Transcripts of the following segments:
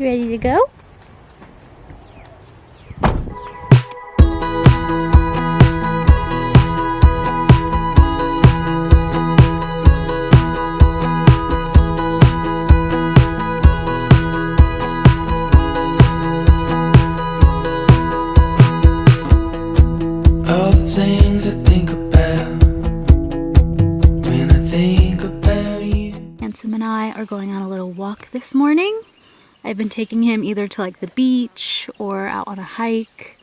ready to go? All the things I think about when I think about you. Handsome and I are going on a little walk this morning. I've been taking him either to like the beach or out on a hike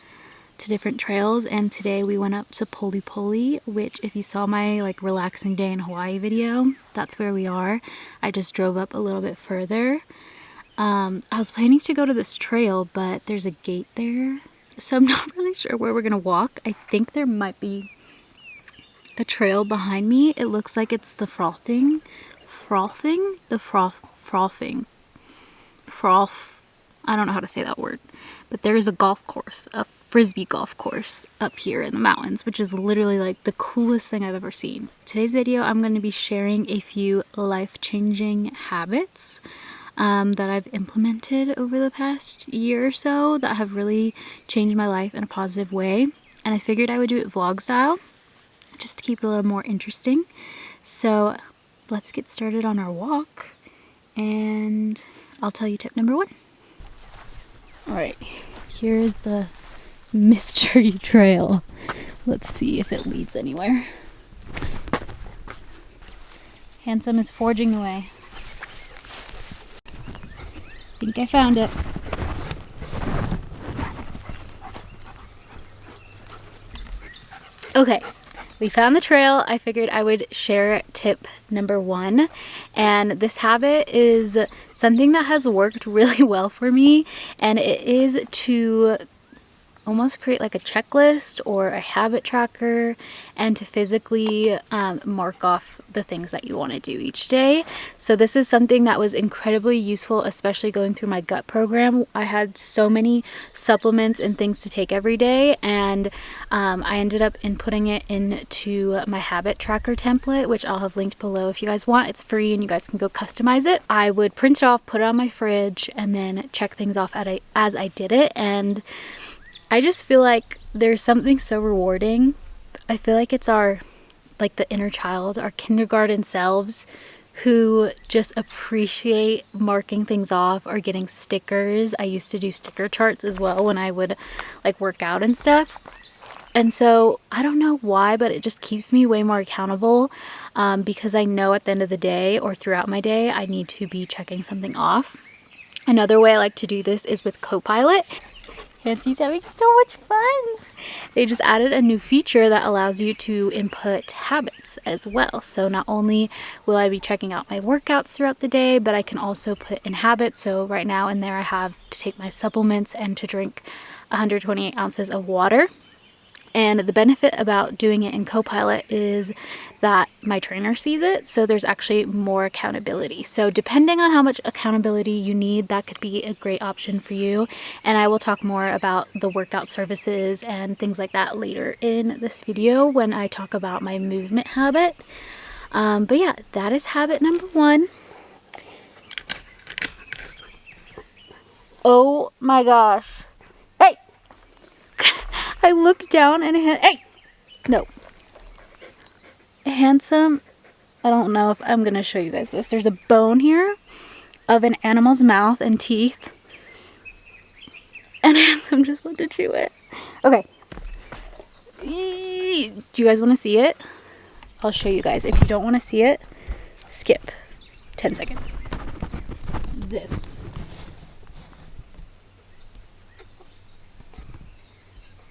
to different trails, and today we went up to Poli Poli, which if you saw my like relaxing day in Hawaii video, that's where we are. I just drove up a little bit further. I was planning to go to this trail, but there's a gate there, so I'm not really sure where we're gonna walk. I think there might be a trail behind me. It looks like it's the frothing, I don't know how to say that word, but there is a golf course, a frisbee golf course up here in the mountains, which is literally like the coolest thing I've ever seen. Today's video, I'm going to be sharing a few life-changing habits that I've implemented over the past year or so that have really changed my life in a positive way, and I figured I would do it vlog style just to keep it a little more interesting. So let's get started on our walk, and I'll tell you tip number 1. Alright, here is the mystery trail. Let's see if it leads anywhere. Handsome is forging away. Think I found it. Okay. We found the trail. I figured I would share tip number 1, and this habit is something that has worked really well for me, and it is to almost create like a checklist or a habit tracker, and to physically mark off the things that you want to do each day. So this is something that was incredibly useful, especially going through my gut program. I had so many supplements and things to take every day, and I ended up inputting it into my habit tracker template, which I'll have linked below if you guys want. It's free and you guys can go customize it. I would print it off, put it on my fridge, and then check things off as I did it, and I just feel like there's something so rewarding. I feel like it's the inner child, our kindergarten selves, who just appreciate marking things off or getting stickers. I used to do sticker charts as well when I would like work out and stuff. And so I don't know why, but it just keeps me way more accountable, because I know at the end of the day or throughout my day, I need to be checking something off. Another way I like to do this is with Copilot. Nancy's having so much fun. They just added a new feature that allows you to input habits as well. So not only will I be checking out my workouts throughout the day, but I can also put in habits. So right now in there I have to take my supplements and to drink 128 ounces of water. And the benefit about doing it in Copilot is that my trainer sees it, so there's actually more accountability. So depending on how much accountability you need, that could be a great option for you. And I will talk more about the workout services and things like that later in this video when I talk about my movement habit. But yeah, that is habit number 1. Oh my gosh. Hey! I looked down and hey! No. Handsome, I don't know if I'm going to show you guys this. There's a bone here of an animal's mouth and teeth. And Handsome just went to chew it. Okay. Do you guys want to see it? I'll show you guys. If you don't want to see it, skip 10 seconds. This.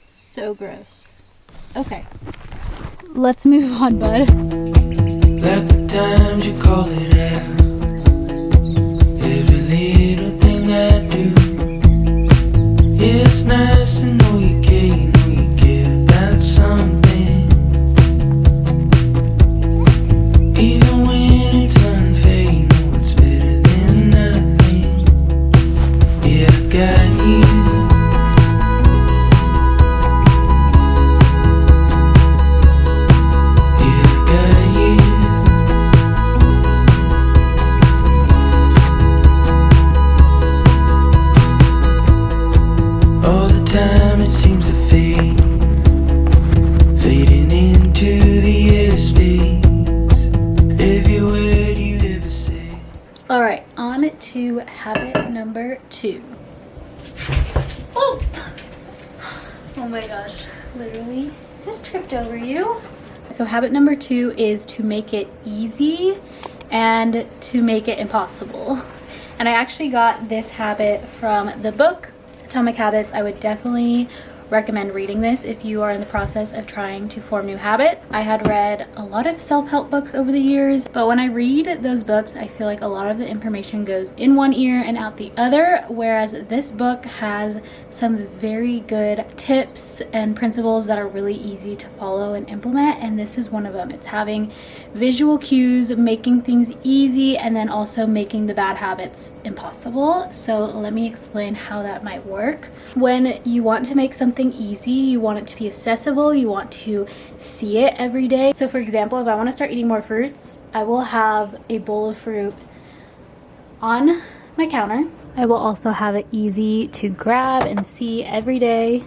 So gross. Okay. Let's move on, bud. Like the times you call it out, every little thing I do. It's nice to know you care about something, even when it's unfair. You know it's better than nothing. Yeah, I got you. seems to fade, fading into the airspace. Everywhere do you ever say? All right, on to habit number 2. Oh! Oh my gosh, literally just tripped over you. So habit number 2 is to make it easy and to make it impossible. And I actually got this habit from the book Atomic Habits. I would definitely recommend reading this if you are in the process of trying to form new habits. I had read a lot of self-help books over the years, but when I read those books, I feel like a lot of the information goes in one ear and out the other, whereas this book has some very good tips and principles that are really easy to follow and implement, and this is one of them. It's having visual cues, making things easy, and then also making the bad habits impossible. So let me explain how that might work. When you want to make something easy, you want it to be accessible, you want to see it every day. So for example, if I want to start eating more fruits, I will have a bowl of fruit on my counter. I will also have it easy to grab and see every day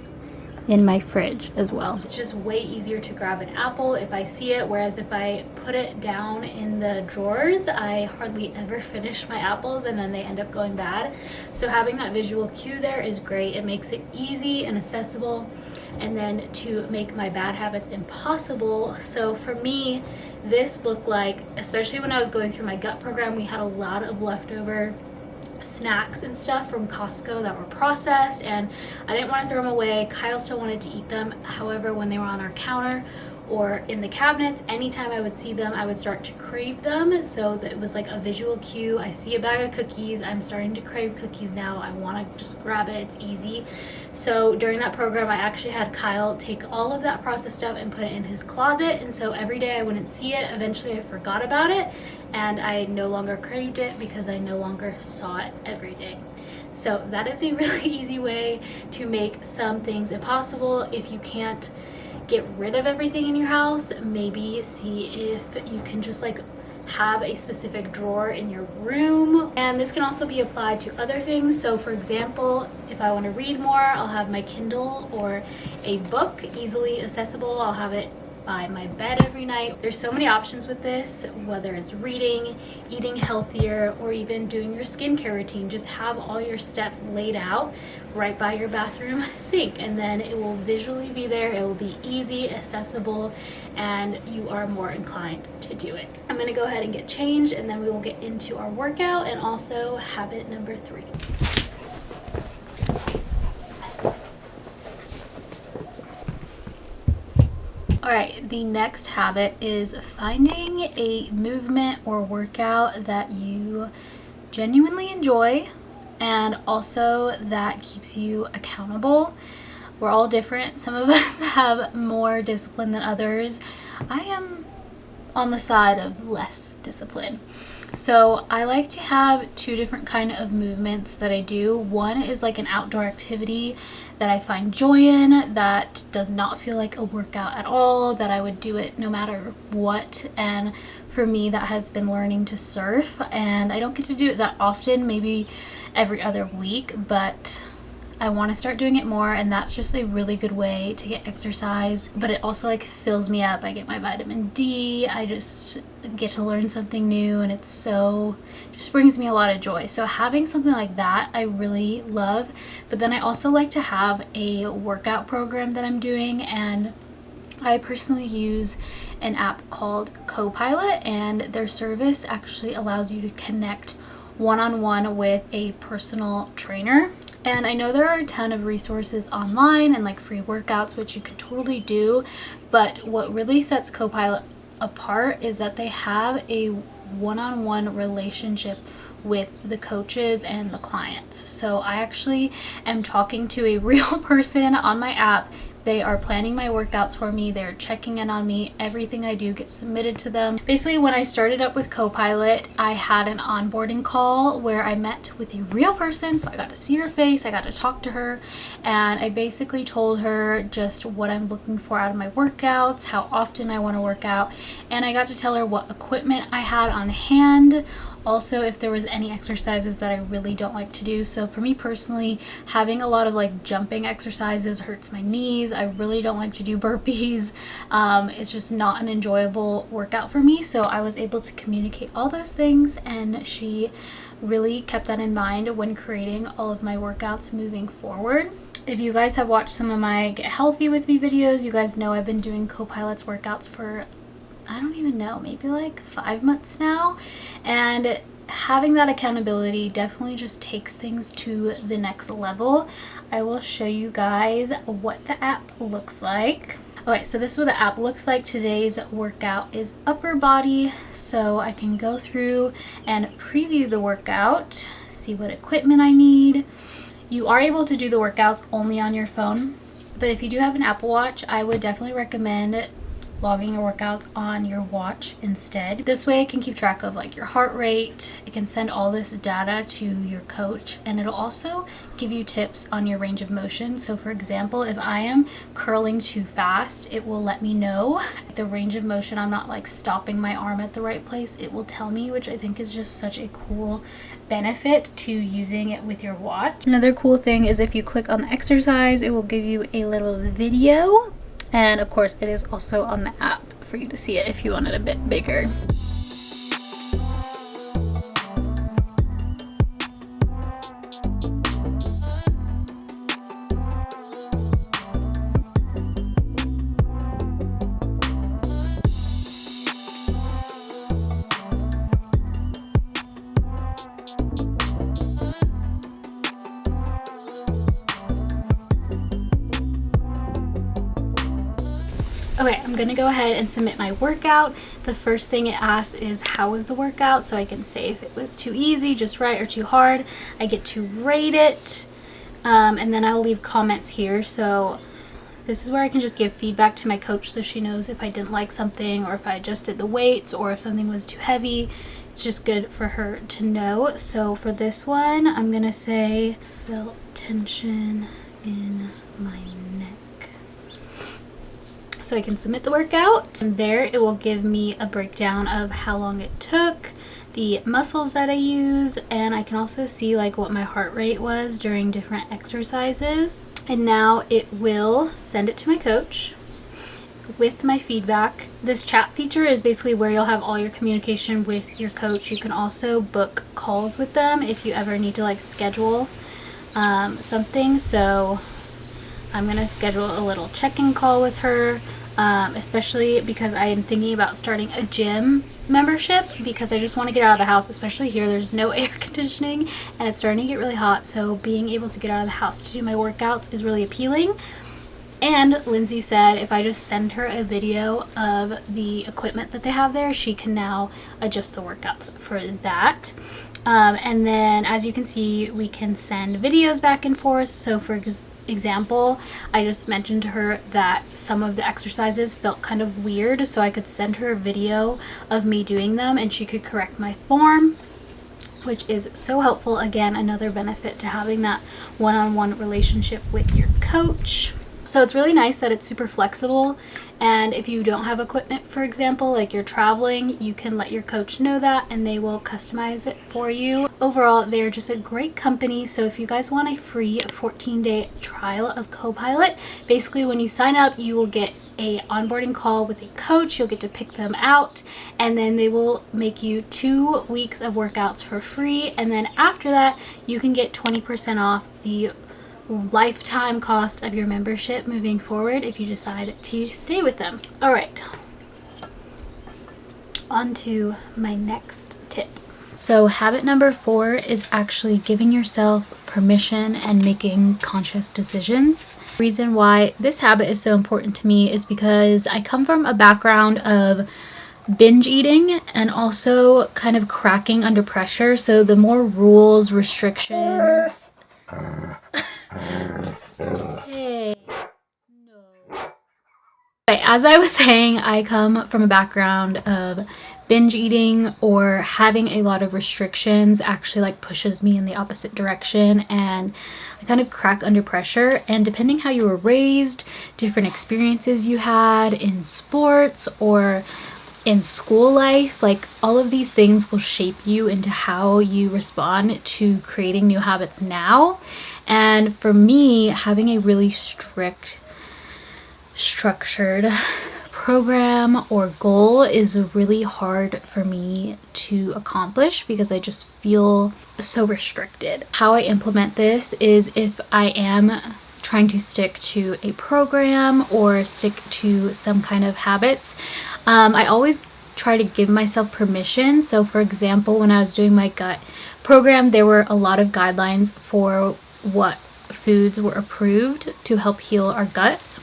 in my fridge as well. It's just way easier to grab an apple if I see it, whereas if I put it down in the drawers, I hardly ever finish my apples and then they end up going bad. So having that visual cue there is great. It makes it easy and accessible. And then to make my bad habits impossible, so for me, this looked like, especially when I was going through my gut program, we had a lot of leftover snacks and stuff from Costco that were processed, and I didn't want to throw them away. Kyle still wanted to eat them. However, when they were on our counter or in the cabinets, anytime I would see them, I would start to crave them. So that it was like a visual cue. I see a bag of cookies, I'm starting to crave cookies now, I want to just grab it, it's easy. So during that program, I actually had Kyle take all of that processed stuff and put it in his closet, and so every day I wouldn't see it. Eventually I forgot about it and I no longer craved it because I no longer saw it every day. So that is a really easy way to make some things impossible. If you can't get rid of everything in your house, maybe see if you can just like have a specific drawer in your room. And this can also be applied to other things. So for example, if I want to read more, I'll have my Kindle or a book easily accessible. I'll have it by my bed every night. There's so many options with this, whether it's reading, eating healthier, or even doing your skincare routine. Just have all your steps laid out right by your bathroom sink, and then it will visually be there. It will be easy, accessible, and you are more inclined to do it. I'm gonna go ahead and get changed, and then we will get into our workout and also habit number 3. All right, the next habit is finding a movement or workout that you genuinely enjoy and also that keeps you accountable. We're all different. Some of us have more discipline than others. I am on the side of less discipline. So I like to have 2 different kind of movements that I do. One is like an outdoor activity that I find joy in, that does not feel like a workout at all, that I would do it no matter what. And for me, that has been learning to surf, and I don't get to do it that often, maybe every other week, but I want to start doing it more, and that's just a really good way to get exercise. But it also like fills me up. I get my vitamin D, I just get to learn something new, and it's so just brings me a lot of joy. So having something like that I really love. But then I also like to have a workout program that I'm doing, and I personally use an app called Copilot, and their service actually allows you to connect one-on-one with a personal trainer. And I know there are a ton of resources online and like free workouts, which you can totally do, but what really sets Copilot apart is that they have a one-on-one relationship with the coaches and the clients. So I actually am talking to a real person on my app. They are planning my workouts for me. They're checking in on me. Everything I do gets submitted to them. Basically, when I started up with Copilot, I had an onboarding call where I met with a real person. So I got to see her face, I got to talk to her, and I basically told her just what I'm looking for out of my workouts, how often I want to work out, and I got to tell her what equipment I had on hand, Also, if there was any exercises that I really don't like to do. So for me personally, having a lot of like jumping exercises hurts my knees. I really don't like to do burpees. It's just not an enjoyable workout for me. So I was able to communicate all those things, and she really kept that in mind when creating all of my workouts moving forward. If you guys have watched some of my Get Healthy With Me videos, you guys know I've been doing Copilot's workouts for, I don't even know, maybe like 5 months now. And having that accountability definitely just takes things to the next level. I will show you guys what the app looks like. Okay, so this is what the app looks like. Today's workout is upper body, so I can go through and preview the workout, see what equipment I need. You are able to do the workouts only on your phone, but if you do have an Apple Watch, I would definitely recommend logging your workouts on your watch instead. This way it can keep track of like your heart rate. It can send all this data to your coach, and it'll also give you tips on your range of motion. So for example, if I am curling too fast, it will let me know the range of motion. I'm not like stopping my arm at the right place. It will tell me, which I think is just such a cool benefit to using it with your watch. Another cool thing is if you click on the exercise, it will give you a little video. And of course, it is also on the app for you to see it if you want it a bit bigger. Okay, I'm gonna go ahead and submit my workout. The first thing it asks is how was the workout, so I can say if it was too easy, just right, or too hard. I get to rate it, and then I'll leave comments here. So this is where I can just give feedback to my coach so she knows if I didn't like something, or if I adjusted the weights, or if something was too heavy. It's just good for her to know. So for this one, I'm gonna say felt tension in my neck. So I can submit the workout, and there it will give me a breakdown of how long it took, the muscles that I used, and I can also see like what my heart rate was during different exercises. And now it will send it to my coach with my feedback. This chat feature is basically where you'll have all your communication with your coach. You can also book calls with them if you ever need to like schedule something. So I'm gonna schedule a little check-in call with her, especially because I am thinking about starting a gym membership, because I just want to get out of the house. Especially here, there's no air conditioning and it's starting to get really hot, so being able to get out of the house to do my workouts is really appealing. And Lindsay said if I just send her a video of the equipment that they have there, she can now adjust the workouts for that. And then as you can see, we can send videos back and forth. So for example, I just mentioned to her that some of the exercises felt kind of weird, so I could send her a video of me doing them and she could correct my form, which is so helpful. Again, another benefit to having that one-on-one relationship with your coach. So it's really nice that it's super flexible, and if you don't have equipment, for example, like you're traveling, you can let your coach know that and they will customize it for you. Overall, they're just a great company. So if you guys want a free 14-day trial of Copilot, basically when you sign up, you will get a onboarding call with a coach. You'll get to pick them out, and then they will make you 2 weeks of workouts for free. And then after that, you can get 20% off the lifetime cost of your membership moving forward if you decide to stay with them. All right, on to my next tip. So habit number 4 is actually giving yourself permission and making conscious decisions. The reason why this habit is so important to me is because I come from a background of binge eating and also kind of cracking under pressure. So the more rules, restrictions. Hey, no. Okay, as I was saying, I come from a background of binge eating, or having a lot of restrictions actually like pushes me in the opposite direction, and I kind of crack under pressure. And depending how you were raised, different experiences you had in sports, or in school life. Like, all of these things will shape you into how you respond to creating new habits now. And for me, having a really structured program or goal is really hard for me to accomplish because I just feel so restricted. How I implement this is, if I am trying to stick to a program or stick to some kind of habits, I always try to give myself permission. So for example, when I was doing my gut program, there were a lot of guidelines for what foods were approved to help heal our guts.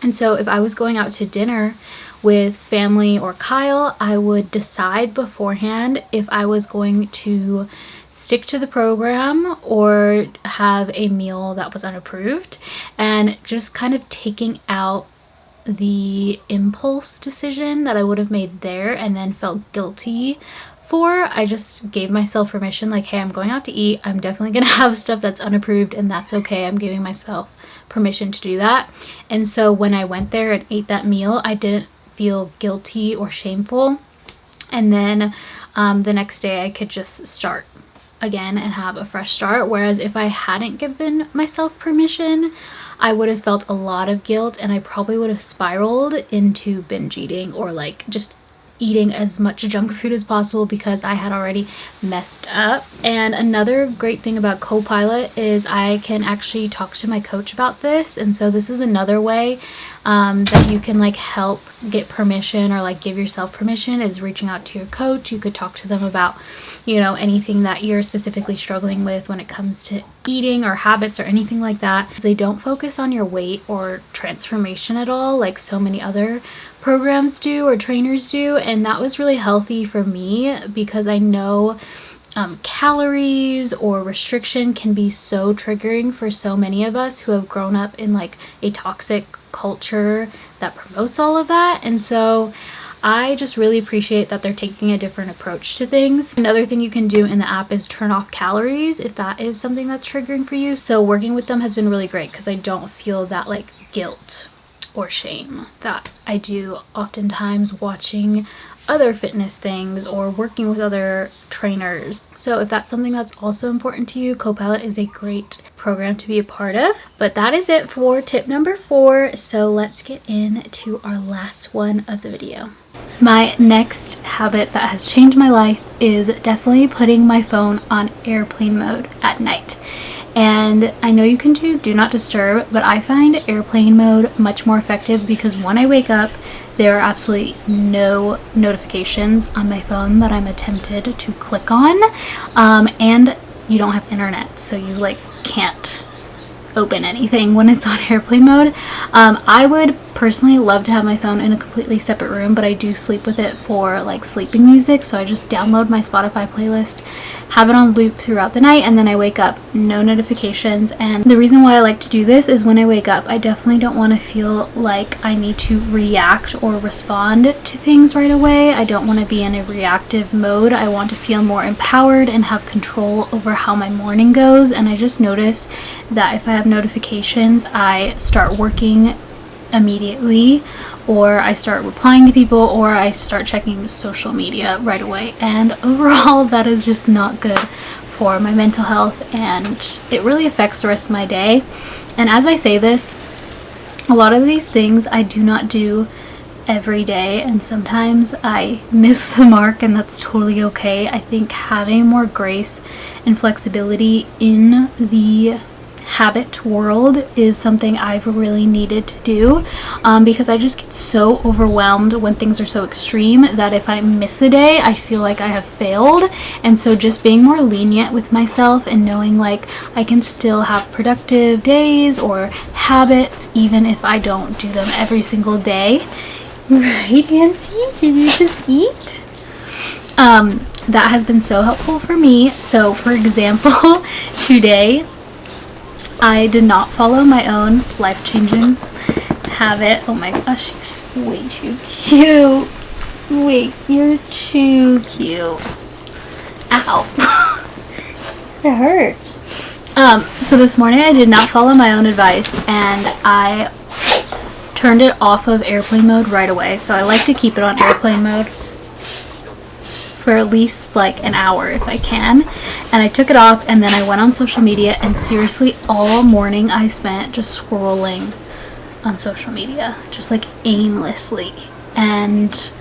And so if I was going out to dinner with family or Kyle, I would decide beforehand if I was going to stick to the program or have a meal that was unapproved, and just kind of taking out the impulse decision that I would have made there and then felt guilty for. I just gave myself permission, like, hey, I'm going out to eat. I'm definitely gonna have stuff that's unapproved, and that's okay. I'm giving myself permission to do that. And so when I went there and ate that meal, I didn't feel guilty or shameful. And then the next day I could just start again and have a fresh start. Whereas if I hadn't given myself permission, I would have felt a lot of guilt, and I probably would have spiraled into binge eating or like just eating as much junk food as possible because I had already messed up. And another great thing about Copilot is I can actually talk to my coach about this, and so this is another way that you can like help get permission or like give yourself permission, is reaching out to your coach. You could talk to them about, you know, anything that you're specifically struggling with when it comes to eating or habits or anything like that. They don't focus on your weight or transformation at all like so many other programs do or trainers do, and that was really healthy for me because I know calories or restriction can be so triggering for so many of us who have grown up in like a toxic culture that promotes all of that. And so I just really appreciate that they're taking a different approach to things. Another thing you can do in the app is turn off calories if that is something that's triggering for you. So working with them has been really great because I don't feel that like guilt or shame that I do oftentimes watching other fitness things or working with other trainers. So if that's something that's also important to you, Copilot is a great program to be a part of. But that is it for tip number 4. So let's get into our last one of the video. My next habit that has changed my life is definitely putting my phone on airplane mode at night. And I know you can do not disturb, but I find airplane mode much more effective because when I wake up, there are absolutely no notifications on my phone that I'm tempted to click on. And you don't have internet, so you like can't open anything when it's on airplane mode. I would personally love to have my phone in a completely separate room, but I do sleep with it for like sleeping music, so I just download my Spotify playlist, have it on loop throughout the night, and then I wake up, no notifications. And the reason why I like to do this is when I wake up, I definitely don't want to feel like I need to react or respond to things right away. I don't want to be in a reactive mode. I want to feel more empowered and have control over how my morning goes. And I just notice that if I have notifications, I start working immediately, or I start replying to people, or I start checking social media right away. And overall, that is just not good for my mental health, and it really affects the rest of my day. And as I say this, a lot of these things I do not do every day, and sometimes I miss the mark, and that's totally okay. I think having more grace and flexibility in the habit world is something I've really needed to do, because I just get so overwhelmed when things are so extreme that if I miss a day, I feel like I have failed. And so just being more lenient with myself and knowing like I can still have productive days or habits even if I don't do them every single day. Right, Nancy? Did you just eat? That has been so helpful for me. So for example, today I did not follow my own life-changing habit. Oh my gosh, you're way too cute. Wait, you're too cute. Ow. It hurt. So this morning I did not follow my own advice, and I turned it off of airplane mode right away. So I like to keep it on airplane mode for at least like an hour if I can. And I took it off, and then I went on social media, and seriously all morning I spent just scrolling on social media, just like aimlessly. And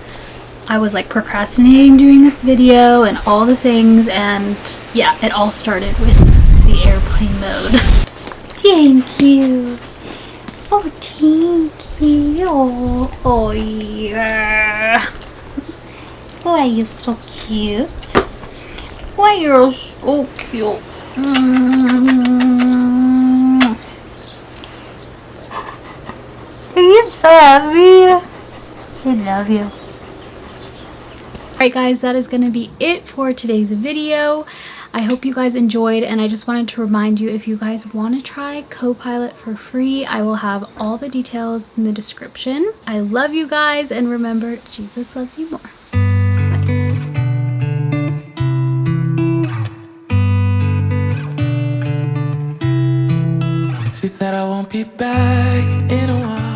I was like procrastinating doing this video and all the things, and yeah, it all started with the airplane mode. Thank you. Oh, thank you. Oh yeah. Why are you so cute? Why you're so cute? Are you so happy? I love you. Alright guys, that is going to be it for today's video. I hope you guys enjoyed, and I just wanted to remind you, if you guys want to try Copilot for free, I will have all the details in the description. I love you guys, and remember, Jesus loves you more. She said I won't be back in a while.